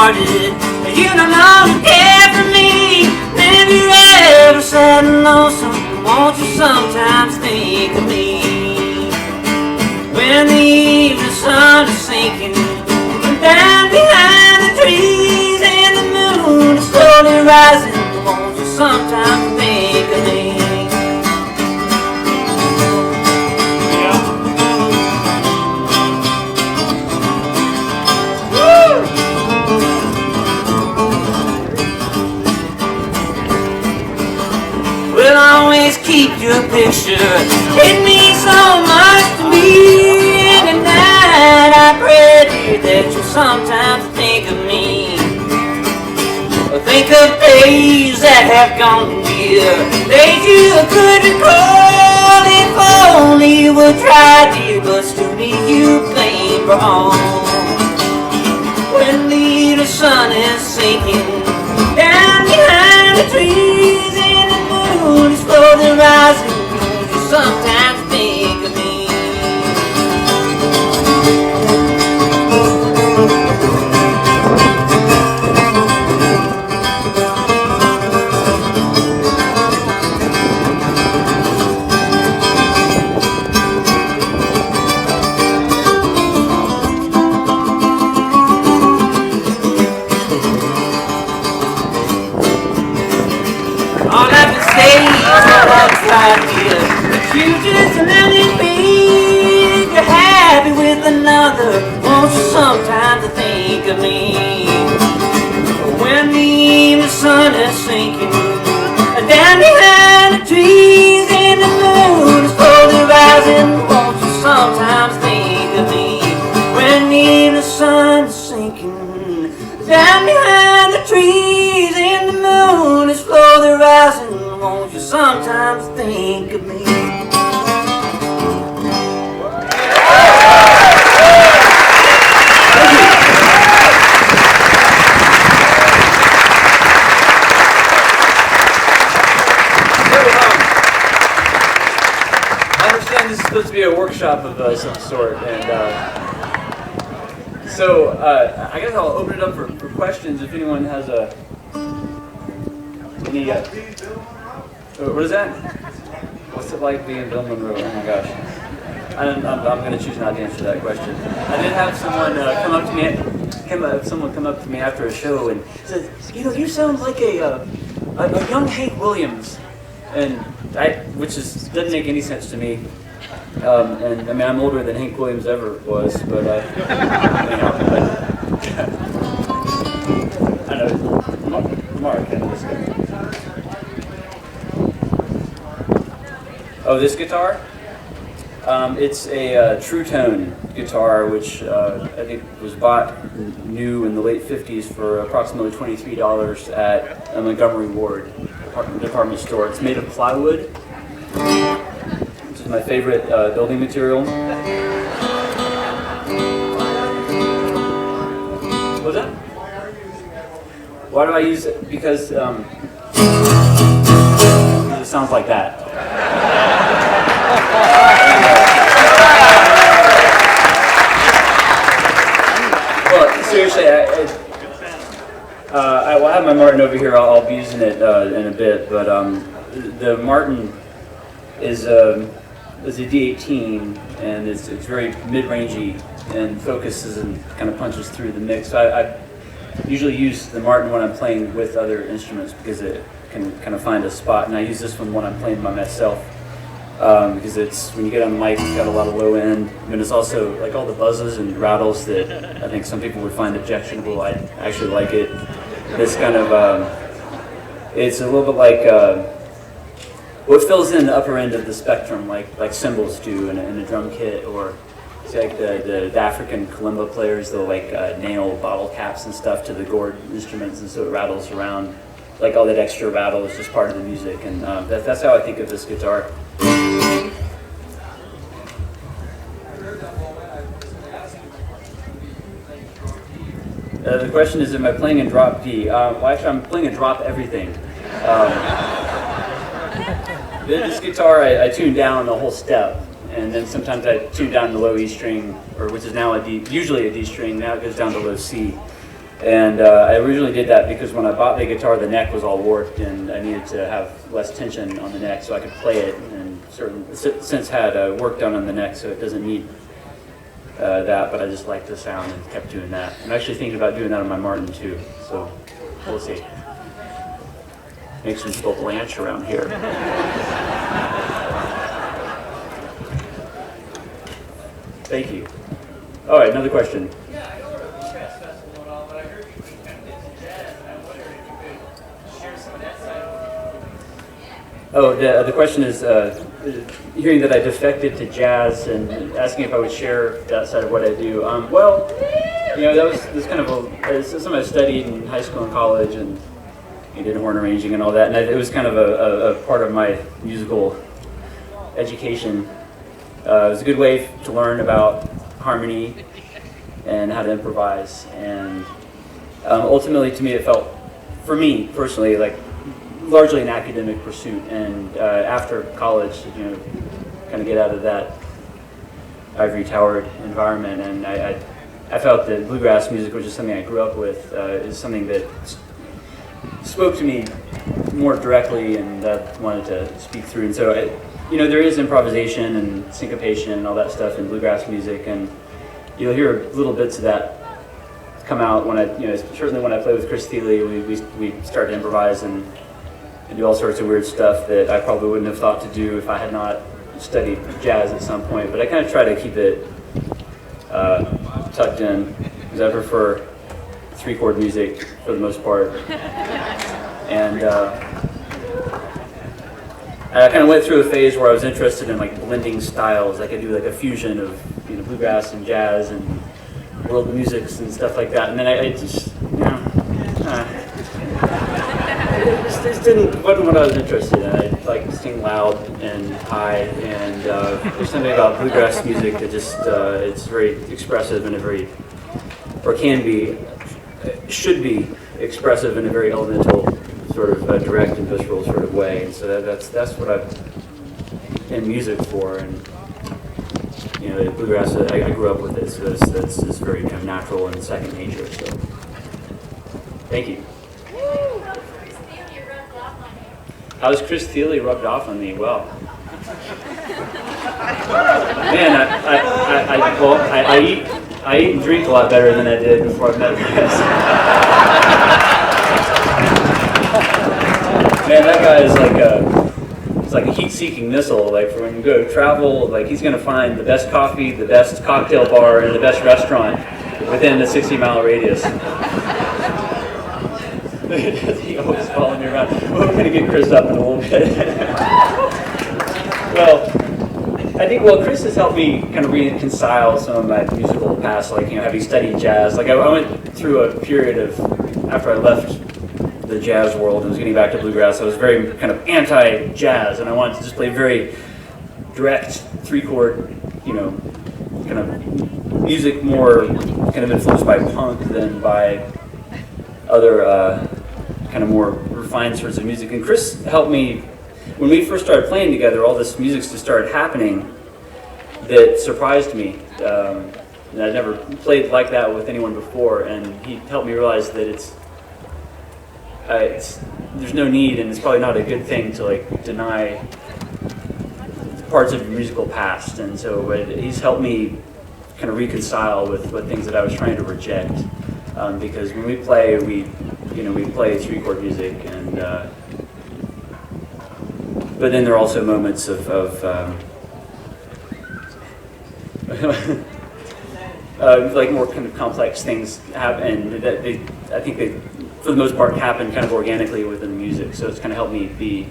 started. You no longer care for me. Have you ever sat lonesome? Won't you sometimes think of me? When the evening sun is sinking down behind the trees and the moon is slowly rising, won't you sometimes think of me? Will always keep your picture. It means so much to me. And at night I pray, dear, that you'll sometimes think of me. Or think of days that have gone near, days you could recall. If only you would try, dear, but still need you blame for all. When the sun is sinking down behind the trees and the moon is slowly rising, you sometimes think of me. You just let it be. If you're happy with another, won't you sometimes think of me? When the evening sun is sinking down behind the trees and the moon is slowly rising, won't you sometimes think of me? When the evening sun is sinking down behind the trees and the moon is slowly rising, won't you sometimes think of me? This is supposed to be a workshop of some sort, and so I guess I'll open it up for questions if anyone has any. What is that? What's it like being Bill Monroe? Oh my gosh, I'm going to choose not to answer that question. I did have someone come up to me after a show and said, you sound like a young Hank Williams, and which doesn't make any sense to me. And I mean, I'm older than Hank Williams ever was, but I know. Mark, this guy. Oh, this guitar? It's a True Tone guitar, which I think was bought new in the late 50s for approximately $23 at a Montgomery Ward department store. It's made of plywood. This is my favorite building material. What's that? Why do I use it? Because it sounds like that. Well, seriously, I will have my Martin over here. I'll be using it in a bit, but the Martin is a D18, and it's very mid-rangey and focuses and kind of punches through the mix. So I usually use the Martin when I'm playing with other instruments because it can kind of find a spot, and I use this one when I'm playing by myself because it's, when you get on the mic, it's got a lot of low end, and it's also like all the buzzes and rattles that I think some people would find objectionable. I actually like it. This kind of it's a little bit like what fills in the upper end of the spectrum, like cymbals do in a drum kit, or it's like the African kalimba players, they'll like nail bottle caps and stuff to the gourd instruments, and so it rattles around. Like all that extra rattle is just part of the music, and that's how I think of this guitar. The question is, am I playing in drop D? Well, actually, I'm playing in drop everything. This guitar, I tune down a whole step, and then sometimes I tune down the low E string, or which is now usually a D string. Now it goes down to low C. And I originally did that because when I bought the guitar, the neck was all warped, and I needed to have less tension on the neck so I could play it. And since had work done on the neck, so it doesn't need that. But I just liked the sound and kept doing that. I'm actually thinking about doing that on my Martin too. So we'll see. Make some people blanch around here. Thank you. All right, another question. Oh, the question is hearing that I defected to jazz and asking if I would share that side of what I do. Well, that was kind of it's something I studied in high school and college, and I did horn arranging and all that, and it was kind of a part of my musical education. It was a good way to learn about harmony and how to improvise, and ultimately, to me, it felt, for me personally, like largely an academic pursuit. And after college, kind of get out of that ivory towered environment, and I felt that bluegrass music, which is something I grew up with, is something that spoke to me more directly, and wanted to speak through. And so, there is improvisation and syncopation and all that stuff in bluegrass music, and you'll hear little bits of that come out when certainly when I play with Chris Thiele, we start to improvise and do all sorts of weird stuff that I probably wouldn't have thought to do if I had not studied jazz at some point. But I kind of try to keep it tucked in, because I prefer 3-chord music for the most part. And I kind of went through a phase where I was interested in like blending styles. I could do like a fusion of bluegrass and jazz and world musics and stuff like that. And then I just wasn't what I was interested in. I like to sing loud and high, and there's something about bluegrass music that just it's very expressive in a very, or should be expressive in a very elemental sort of direct and visceral sort of way. And so that's what I'm in music for. And the bluegrass, I grew up with it, so that's very kind of natural and second nature. So thank you. How has Chris Thiele rubbed off on me? Well, man, I eat and drink a lot better than I did before I met Chris. Man, that guy is like a heat-seeking missile. Like, for when you go travel, like he's going to find the best coffee, the best cocktail bar, and the best restaurant within a 60-mile radius. He always following me around. We're going to get Chris up in a little bit. Well, I think Chris has helped me kind of reconcile some of my musical past, like having studied jazz. Like I went through a period of, after I left the jazz world and was getting back to bluegrass, I was very kind of anti-jazz, and I wanted to just play very direct 3-chord, kind of music, more kind of influenced by punk than by other kind of more refined sorts of music. And Chris helped me, when we first started playing together, all this music just started happening that surprised me. And I'd never played like that with anyone before, and he helped me realize that there's no need, and it's probably not a good thing to like deny parts of your musical past. And so he's helped me kind of reconcile with things that I was trying to reject, because when we play, we play 3-chord music, and but then there are also moments of like more kind of complex things happen, and that I think they, for the most part, happen kind of organically within the music. So it's kind of helped me be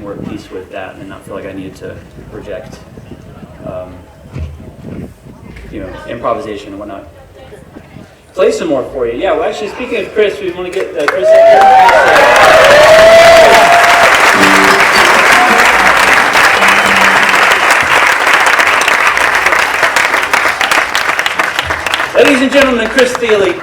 more at peace with that and not feel like I needed to project, improvisation and whatnot. Play some more for you. Yeah, well, actually, speaking of Chris, we want to get Chris up here. Ladies and gentlemen, Chris Thiele.